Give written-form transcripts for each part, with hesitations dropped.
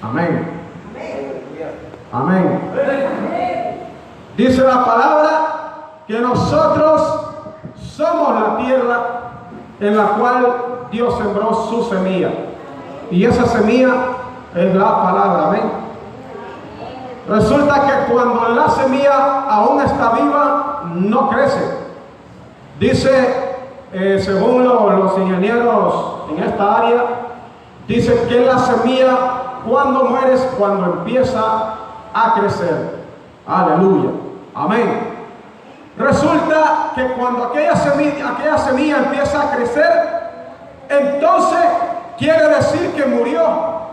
Amén. Amén. Dice la palabra que nosotros somos la tierra en la cual Dios sembró su semilla. Y esa semilla es la palabra. Amén. Resulta que cuando la semilla aún está viva, no crece. Dice, según los ingenieros en esta área, dice que la semilla, cuando mueres, cuando empieza a crecer. Aleluya. Amén. Resulta que cuando aquella semilla empieza a crecer, entonces quiere decir que murió.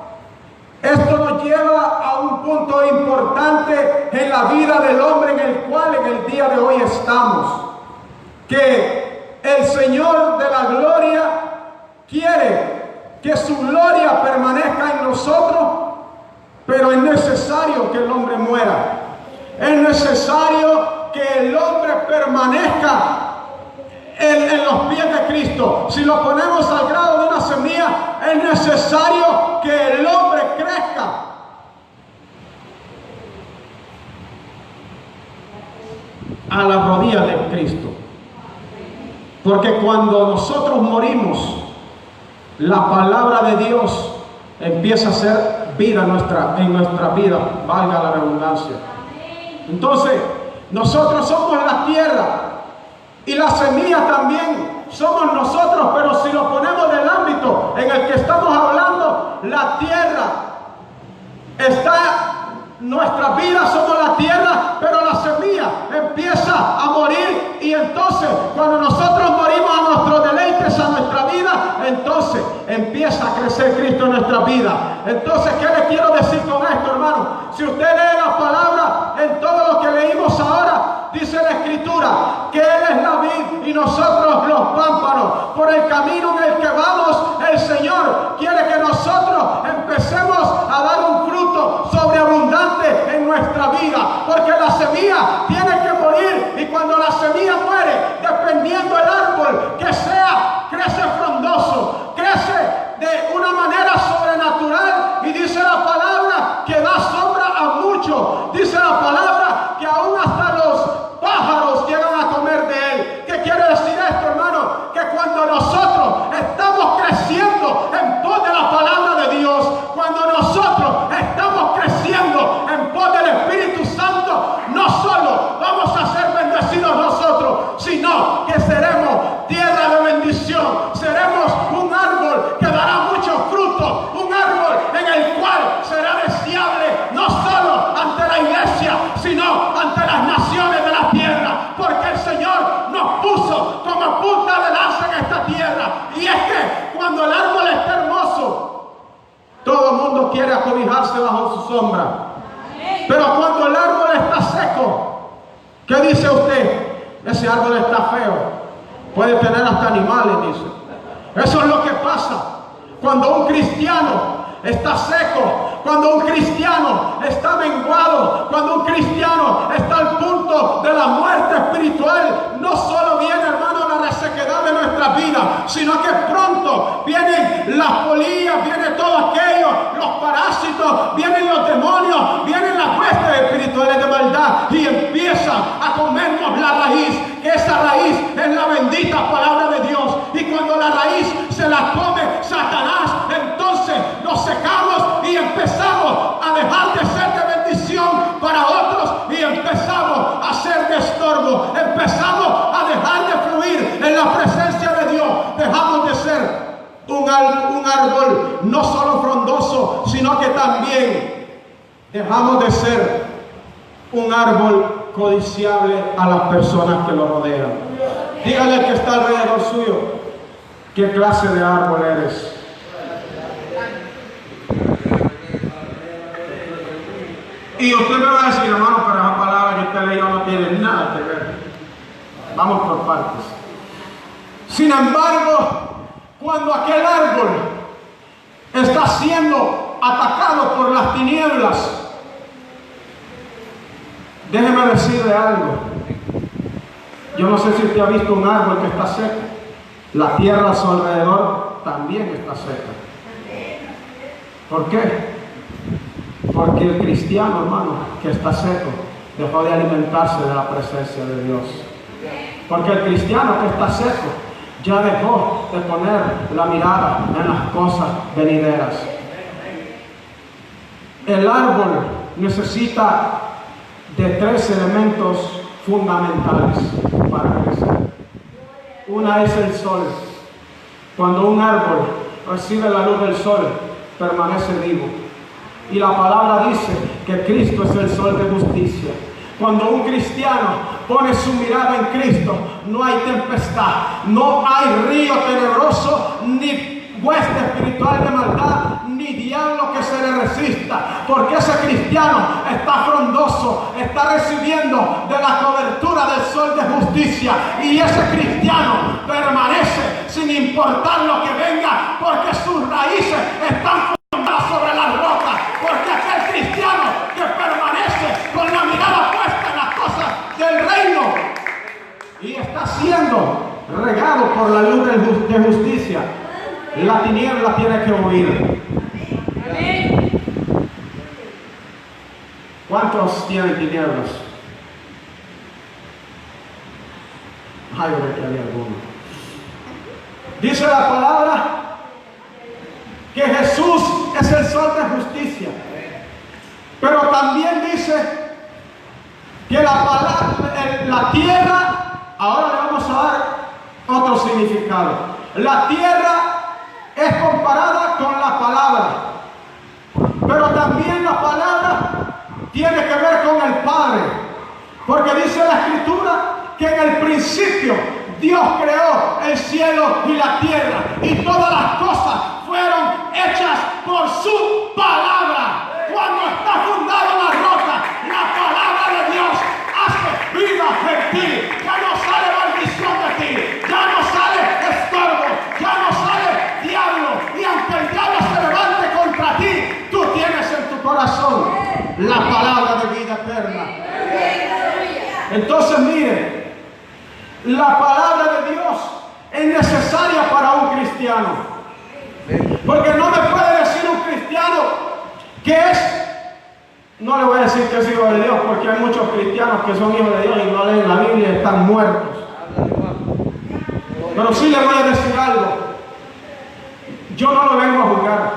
Esto nos lleva a un punto importante en la vida del hombre en el cual en el día de hoy estamos. Que el Señor de la gloria quiere que su gloria permanezca en nosotros, pero es necesario que el hombre muera. Es necesario que el hombre permanezca en los pies de Cristo. Si lo ponemos al grado de una semilla, es necesario que el hombre crezca. A la rodilla de Cristo. Porque cuando nosotros morimos, la palabra de Dios empieza a ser vida en nuestra vida, valga la redundancia. Entonces, nosotros somos la tierra y la semilla también somos nosotros, pero si lo ponemos del ámbito en el que estamos hablando, la tierra está, nuestras vidas somos la tierra, pero la semilla empieza a morir y entonces cuando nosotros morimos a nuestros deleites, a nuestra vida, entonces empieza a crecer Cristo en nuestra vida. Entonces, ¿qué le quiero decir con esto, hermano? Si usted lee la palabra en todo lo que leímos ahora, dice la Escritura que Él es la vid y nosotros los pámpanos. Por el camino en el que vamos, el Señor quiere que nosotros empecemos a dar un fruto sobreabundante en nuestra vida, porque la semilla tiene que morir y cuando la semilla muere, dependiendo del árbol que sea, crece frondoso, crece de una manera sobrenatural y dice la palabra que da sombra a muchos. Dice la palabra que aún hasta los pájaros llegan a comer de él. ¿Qué quiere decir esto, hermano? Que cuando nosotros estamos creciendo en pos de la palabra de Dios, cuando nosotros estamos creciendo en pos del Espíritu Santo, no solo vamos a ser bendecidos nosotros, sino que seremos tierra de bendición, seremos un árbol que dará muchos frutos, un árbol en el cual será deseable no solo ante la iglesia, sino ante las naciones de la tierra, porque el Señor nos puso como punta de lanza en esta tierra. Y es que cuando el árbol está hermoso, todo el mundo quiere acobijarse bajo su sombra. Pero cuando el árbol está seco, ¿qué dice usted? Ese árbol está feo, puede tener hasta animales, dice. Eso es lo que pasa cuando un cristiano está seco, cuando un cristiano está menguado, cuando un cristiano está al punto de la muerte espiritual. No solo viene, hermano, la resequedad de nuestra vida, sino que pronto vienen las polillas, viene todo aquello, los parásitos, vienen los demonios, vienen las huestes espirituales de maldad y empiezan a comernos la raíz, que esa raíz es la bendita palabra de Dios. Y cuando la raíz se la come Satanás, entonces nos secamos y empezamos a dejar de ser de bendición para otros y empezamos a ser de estorbo, empezamos a dejar de fluir en la presencia de Dios, dejamos de ser un árbol no solo frondoso, sino que también dejamos de ser un árbol codiciable a las personas que lo rodean. Dígale al que está alrededor suyo, ¿qué clase de árbol eres? Y usted me va a decir, hermano, pero esa palabra que usted leyó no tiene nada que ver. Vamos por partes. Sin embargo, cuando aquel árbol está siendo atacado por las tinieblas, déjeme decirle algo. Yo no sé si usted ha visto un árbol que está seco. La tierra a su alrededor también está seca. ¿Por qué? Porque el cristiano, hermano, que está seco, dejó de alimentarse de la presencia de Dios. Porque el cristiano que está seco ya dejó de poner la mirada en las cosas venideras. El árbol necesita de 3 elementos fundamentales para crecer. Una es el sol. Cuando un árbol recibe la luz del sol, permanece vivo. Y la palabra dice que Cristo es el sol de justicia. Cuando un cristiano pone su mirada en Cristo, no hay tempestad, no hay río tenebroso, ni hueste espiritual de maldad, ni diablo que se le resista, porque ese cristiano está frondoso, está recibiendo de la cobertura del sol de justicia, y ese cristiano permanece sin importar lo que venga, porque sus raíces están fundadas sobre la roca, porque aquel cristiano que permanece con la mirada puesta en las cosas del reino y está siendo regado por la luz de justicia, la tiniebla tiene que huir. ¿Cuántos tienen tinieblas? Ay, que había alguno. Dice la palabra que Jesús es el sol de justicia, pero también dice que la tierra, ahora le vamos a dar otro significado. La tierra es comparada con la palabra, pero también la palabra tiene que ver con el Padre, porque dice la Escritura que en el principio Dios creó el cielo y la tierra, y todas las cosas fueron hechas por su palabra. Cuando está fundado en la roca, la palabra de Dios hace vida en ti. Ya no sale maldición de ti, ya no sale estorbo, ya no sale diablo, y aunque el diablo se levante contra ti, tú tienes en tu corazón la palabra de vida eterna. Entonces mire, la palabra de Dios es necesaria para un cristiano, porque no me puede decir un cristiano que es, no le voy a decir que es hijo de Dios, porque hay muchos cristianos que son hijos de Dios y no leen la Biblia y están muertos. Pero sí le voy a decir algo, yo no lo vengo a juzgar.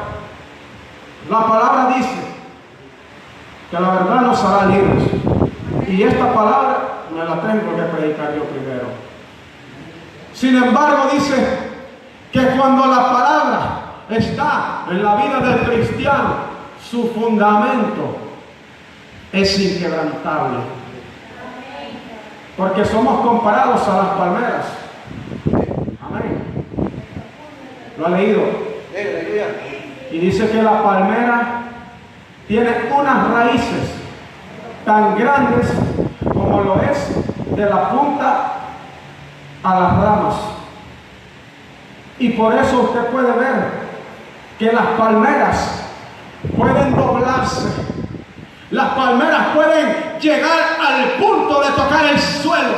La palabra dice que la verdad nos hará libres, y esta palabra me la tengo que predicar yo primero. Sin embargo, dice que cuando la palabra está en la vida del cristiano, su fundamento es inquebrantable, porque somos comparados a las palmeras. Amén. ¿Lo ha leído? Y dice que la palmera tiene unas raíces tan grandes como lo es de la punta a las ramas. Y por eso usted puede ver que las palmeras pueden doblarse. Las palmeras pueden llegar al punto de tocar el suelo.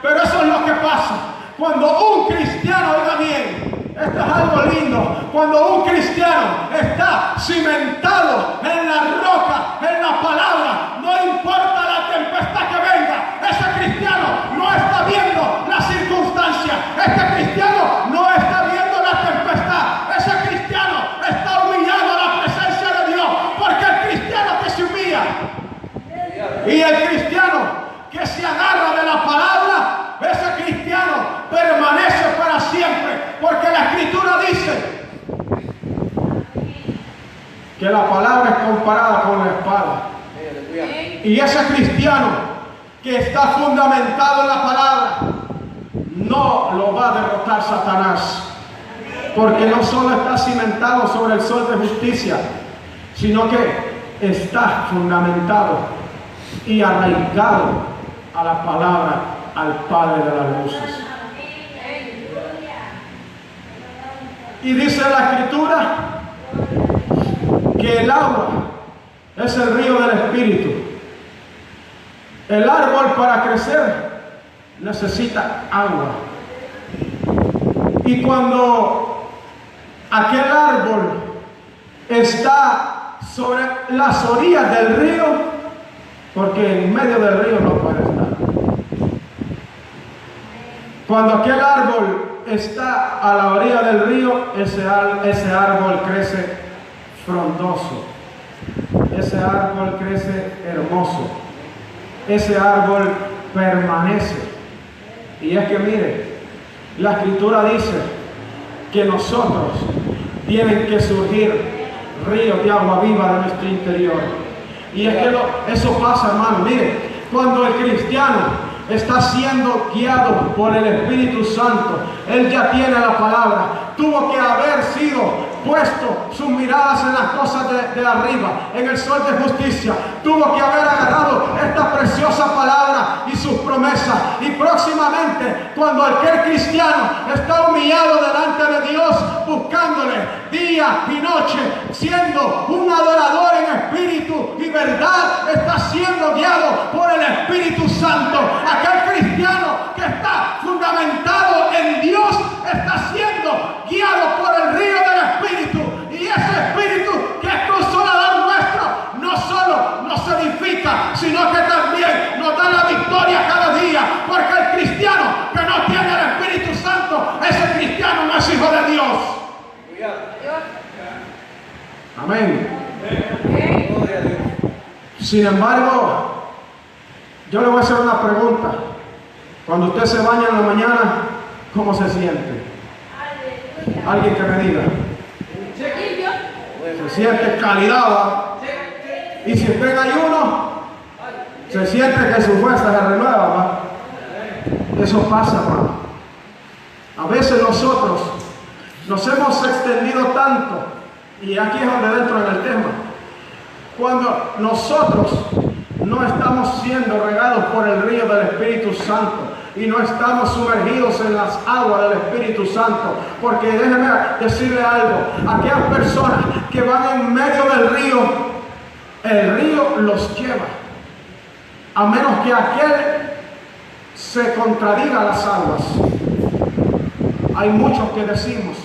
Pero eso es lo que pasa cuando un cristiano, oiga bien, esto es algo lindo, cuando un cristiano está cimentado en la roca, en la palabra, no importa la tempestad que venga, ese cristiano no está viendo la circunstancia, este cristiano no está viendo la tempestad, ese cristiano está humillado a la presencia de Dios, porque el cristiano que se humilla y el cristiano que se agarra de la palabra, ese cristiano permanece para siempre, porque la Escritura dice que la palabra es comparada con la espada. Y ese cristiano que está fundamentado en la palabra, no lo va a derrotar Satanás, porque no solo está cimentado sobre el sol de justicia, sino que está fundamentado y arraigado a la palabra, al Padre de las luces. Y dice la Escritura que el agua es el río del Espíritu. El árbol para crecer necesita agua. Y cuando aquel árbol está sobre las orillas del río, porque en medio del río no puede estar. Cuando aquel árbol está a la orilla del río, ese árbol crece frondoso, ese árbol crece hermoso, ese árbol permanece. Y es que mire, la Escritura dice que nosotros tienen que surgir ríos de agua viva de nuestro interior. Y es que eso pasa, hermano. Mire, cuando el cristiano está siendo guiado por el Espíritu Santo, él ya tiene la palabra. Tuvo que haber sido puesto sus miradas en las cosas de arriba, en el sol de justicia. Tuvo que haber agarrado esta preciosa palabra y sus promesas. Y próximamente, cuando aquel cristiano está humillado delante de Dios, buscándole día y noche, siendo un adorador en espíritu y verdad, está siendo guiado por el Espíritu Santo. Aquel cristiano que está fundamentado en Dios está siendo guiado por el río del Espíritu. Y ese Espíritu, que es consolador nuestro, no solo nos edifica, sino que también nos da la victoria cada día. Porque el cristiano que no tiene el Espíritu Santo, ese cristiano no es hijo de Dios. Amén. Sin embargo, yo le voy a hacer una pregunta. Cuando usted se baña en la mañana, ¿cómo se siente? Alguien que me diga. Se siente calidad, ¿va? Y si usted en ayuno, se siente que su fuerza se renueva, ¿va? Eso pasa, hermano. A veces nosotros nos hemos extendido tanto, y aquí es donde entro en el tema. Cuando nosotros no estamos siendo regados por el río del Espíritu Santo y no estamos sumergidos en las aguas del Espíritu Santo, porque déjeme decirle algo, aquellas personas que van en medio del río, el río los lleva, a menos que aquel se contradiga las aguas. Hay muchos que decimos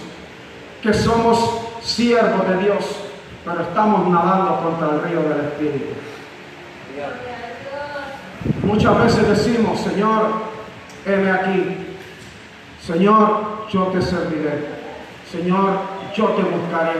que somos siervos de Dios, pero estamos nadando contra el río del Espíritu. Muchas veces decimos, Señor, heme aquí. Señor, yo te serviré. Señor, yo te buscaré.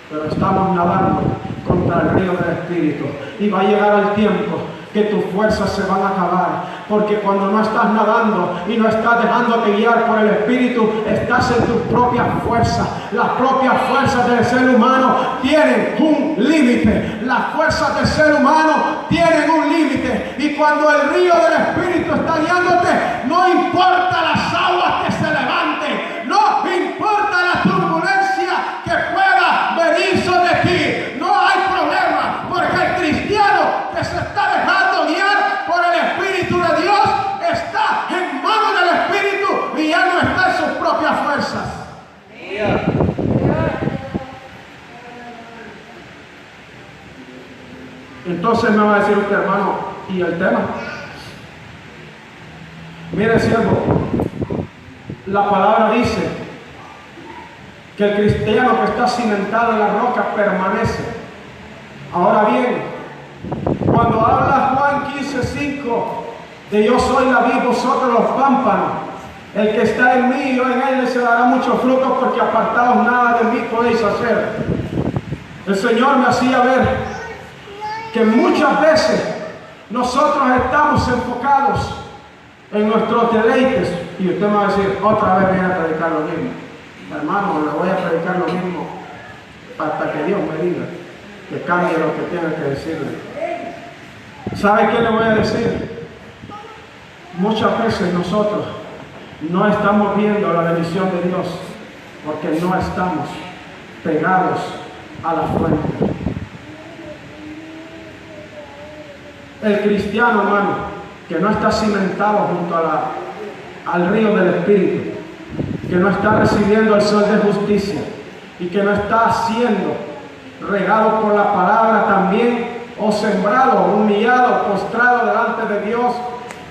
Pero estamos nadando contra el río del Espíritu. Y va a llegar el tiempo que tus fuerzas se van a acabar. Porque cuando no estás nadando y no estás dejándote guiar por el Espíritu, estás en tus propias fuerzas. Las propias fuerzas del ser humano tienen un límite. Las fuerzas del ser humano tienen un límite. Y cuando el río del Espíritu está guiándote, no importa las aguas que se levanten, no importa la turbulencia que pueda venir sobre ti, no hay problema, porque el cristiano que se está dejando guiar por el Espíritu de Dios está en manos del Espíritu y ya no está en sus propias fuerzas. Entonces me va a decir usted, hermano, ¿y el tema? Mire, siervo, la palabra dice que el cristiano que está cimentado en la roca permanece. Ahora bien, cuando habla Juan 15:5 de yo soy la vid, vosotros los pámpanos, el que está en mí y yo en él, se dará mucho fruto, porque apartados nada de mí podéis hacer. El Señor me hacía ver que muchas veces nosotros estamos enfocados en nuestros deleites. Y usted me va a decir, otra vez viene a predicar lo mismo. Hermano, le voy a predicar lo mismo hasta que Dios me diga que cambie lo que tiene que decirle. ¿Sabe qué le voy a decir? Muchas veces nosotros no estamos viendo la bendición de Dios porque no estamos pegados a la fuente. El cristiano, hermano, que no está cimentado junto al río del Espíritu, que no está recibiendo el sol de justicia y que no está siendo regado por la palabra también, o sembrado, humillado, postrado delante de Dios,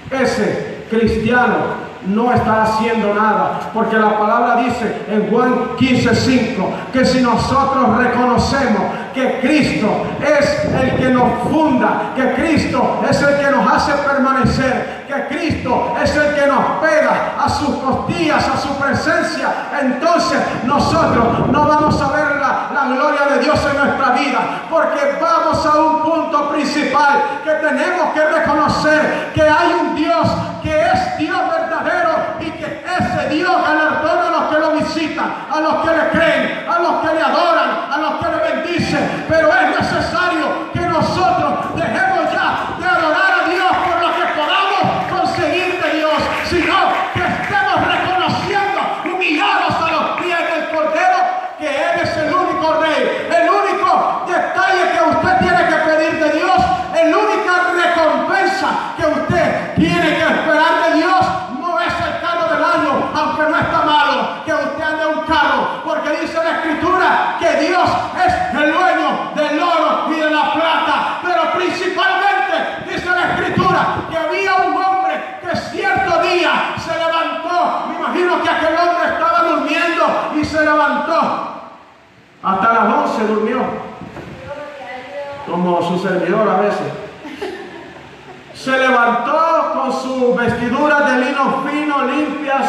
ese cristiano no está haciendo nada, porque la palabra dice en Juan 15:5 que si nosotros reconocemos que Cristo es el que nos funda, que Cristo es el que nos hace permanecer, que Cristo es el que nos pega a sus costillas, a su presencia, entonces nosotros no vamos a ver la gloria de Dios en nuestra vida, porque vamos a un punto principal, que tenemos que reconocer que hay un Dios que es Dios verdadero y que ese Dios galardona a los que lo visitan, a los que le creen, a los que le adoran, a los que le bendicen. Pero es necesario que nosotros dejemos ya de adorar a Dios por lo que podamos conseguir de Dios, sino que estemos reconociendo, humillados a los pies del Cordero, que Él es el único Rey. El único detalle que usted tiene que pedir de Dios, la única recompensa que usted tiene que esperar de Dios, no es el carro del año, aunque no está malo que usted ande un carro, porque dice la Escritura que Dios es el dueño del oro y de la plata. Pero principalmente dice la Escritura que había un hombre que cierto día se levantó. Me imagino que aquel hombre estaba durmiendo y se levantó. Hasta las 11 durmió, como su servidor a veces. Se levantó con sus vestiduras de lino fino, limpias,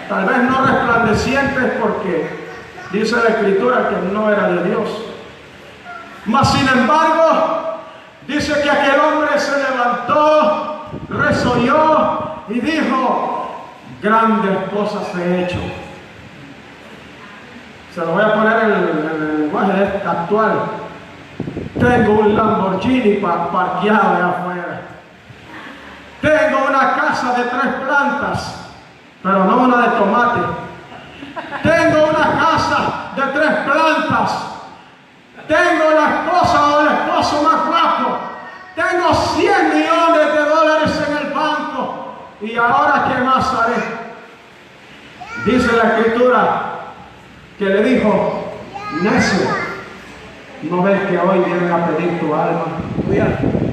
tal vez no resplandecientes, porque dice la Escritura que no era de Dios. Mas sin embargo, dice que aquel hombre se levantó, resolló y dijo: grandes cosas he hecho. Se lo voy a poner en el lenguaje actual. Tengo un Lamborghini parqueado allá afuera. Tengo una casa de 3 plantas, pero no una de tomate. Tengo una casa de 3 plantas. Tengo la esposa o el esposo más guapo. Tengo 100 millones de dólares en el banco. ¿Y ahora qué más haré? Dice la Escritura que le dijo: necio, ¿no ves que hoy vienen a pedir tu alma?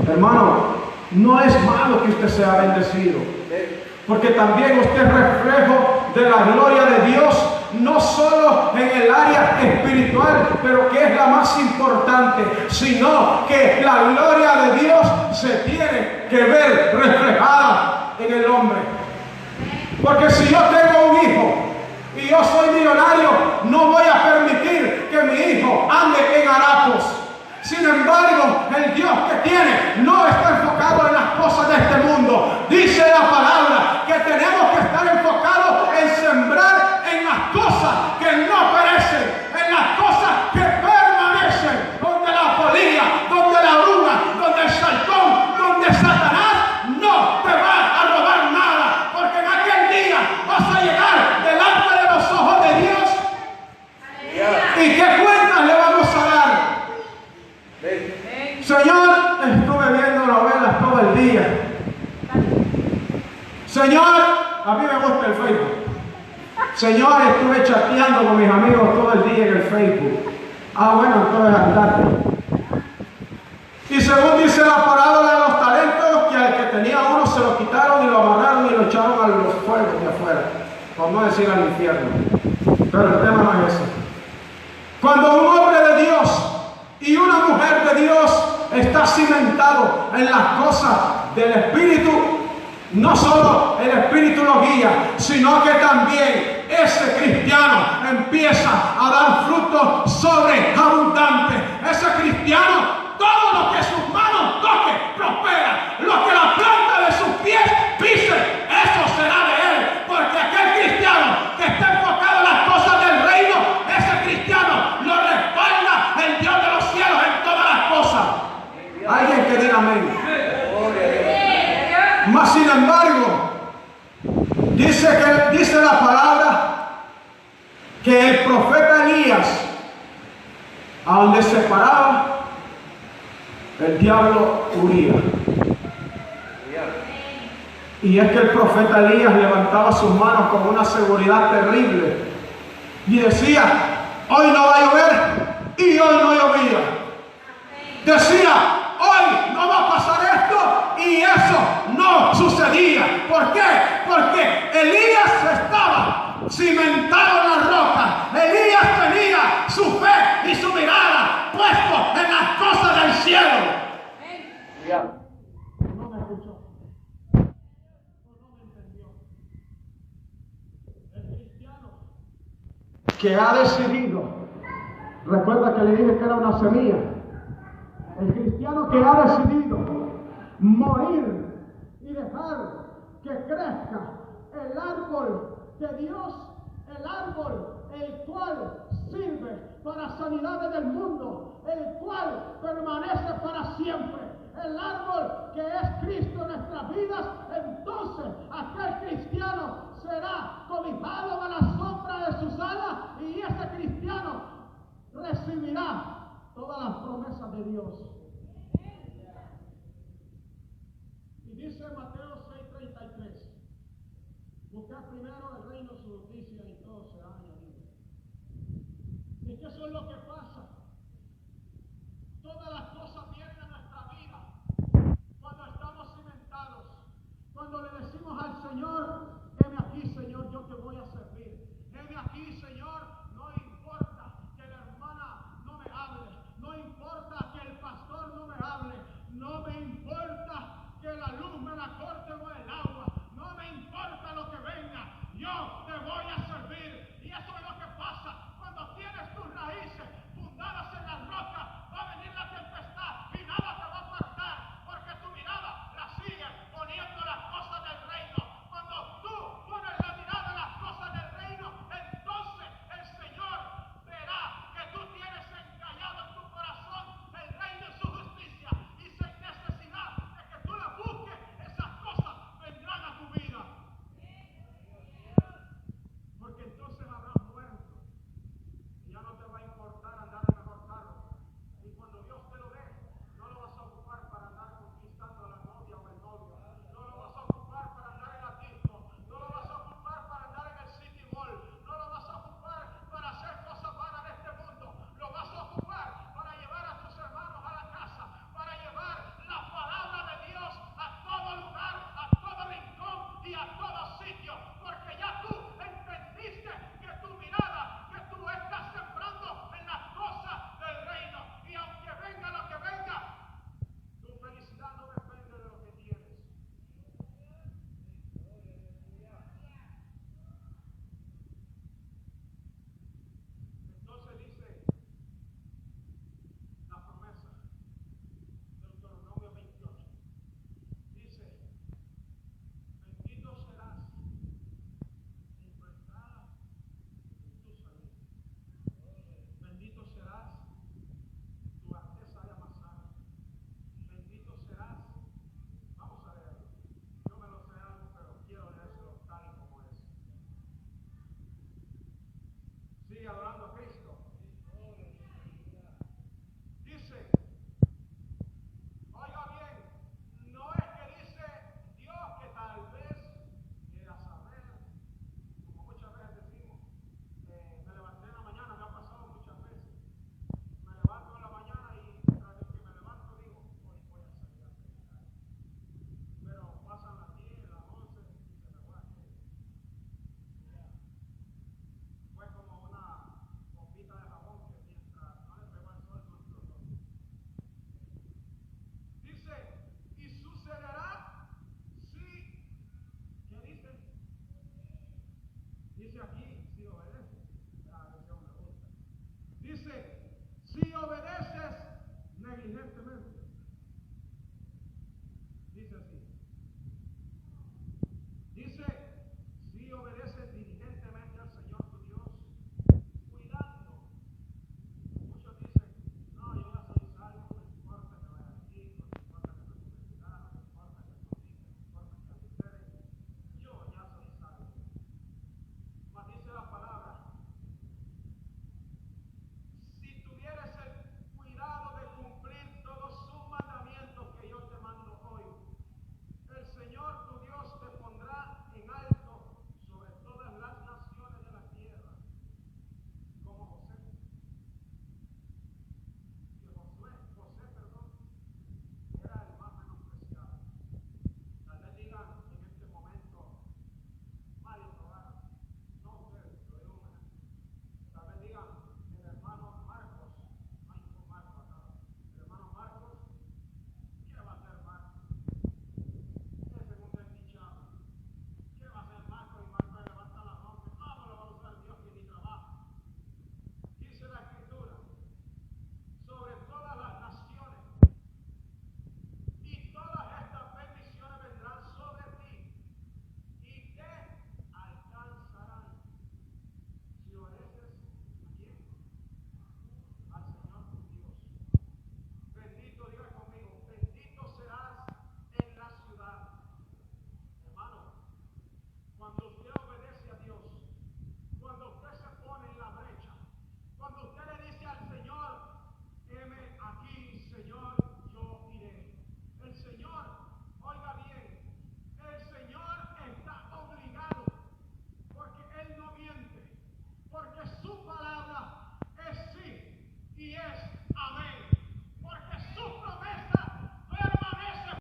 Hermano, no es malo que usted sea bendecido, porque también usted es reflejo de la gloria de Dios, no solo en el área espiritual, pero que es la más importante, sino que la gloria de Dios se tiene que ver reflejada en el hombre. Porque si yo tengo un hijo y yo soy millonario, no voy a permitir que mi hijo ande en harapos. Sin embargo, el Dios que tiene no está enfocado en las cosas de este mundo. Dice la palabra que tenemos que estar enfocados en sembrar en las cosas que no perecen, en las cosas que permanecen, donde la polilla, donde la oruga, donde el saltón, donde Satanás no te va a robar nada, porque en aquel día vas a llegar delante de los ojos de Dios. ¿Y qué cuentas le vamos a dar? Señor, estuve viendo novelas todo el día. Señor, a mí me gusta el Facebook. Señor, estuve chateando con mis amigos todo el día en el Facebook. Ah, bueno, entonces andate. Y según dice la parábola de los talentos, que al que tenía uno se lo quitaron y lo amarraron y lo echaron a los fuegos de afuera, por no decir al infierno. Pero el tema no es ese. Cuando un hombre de Dios y una mujer de Dios está cimentado en las cosas del Espíritu, no solo el Espíritu lo guía, sino que también ese cristiano empieza a dar frutos sobreabundantes. Ese cristiano, todo lo que sus manos toque, prospera. Lo que la planta de sus pies pise, eso será de él. Porque aquel cristiano que está enfocado en las cosas del reino, ese cristiano lo respalda el Dios de los cielos en todas las cosas. Alguien que diga amén. Mas sin embargo, dice la palabra que el profeta Elías, a donde se paraba, el diablo huía. Y es que el profeta Elías levantaba sus manos con una seguridad terrible y decía: hoy no va a llover, y hoy no llovía. Decía: hoy no va a pasar esto, y eso no sucedía. ¿Por qué? Porque Elías estaba cimentado en la roca. Elías tenía su fe y su mirada puestos en las cosas del cielo. No me escuchó. No me entendió. El cristiano que ha decidido, recuerda que le dije que era una semilla. El cristiano que ha decidido morir y dejar que crezca el árbol de Dios, el árbol el cual sirve para sanidades del mundo, el cual permanece para siempre, el árbol que es Cristo en nuestras vidas, entonces aquel cristiano será cobijado a la sombra de sus alas y ese cristiano recibirá todas las promesas de Dios. Y dice Mateo 6:33, buscad primero el reino, su justicia y todo será añadido. ¿Y qué es lo que pasa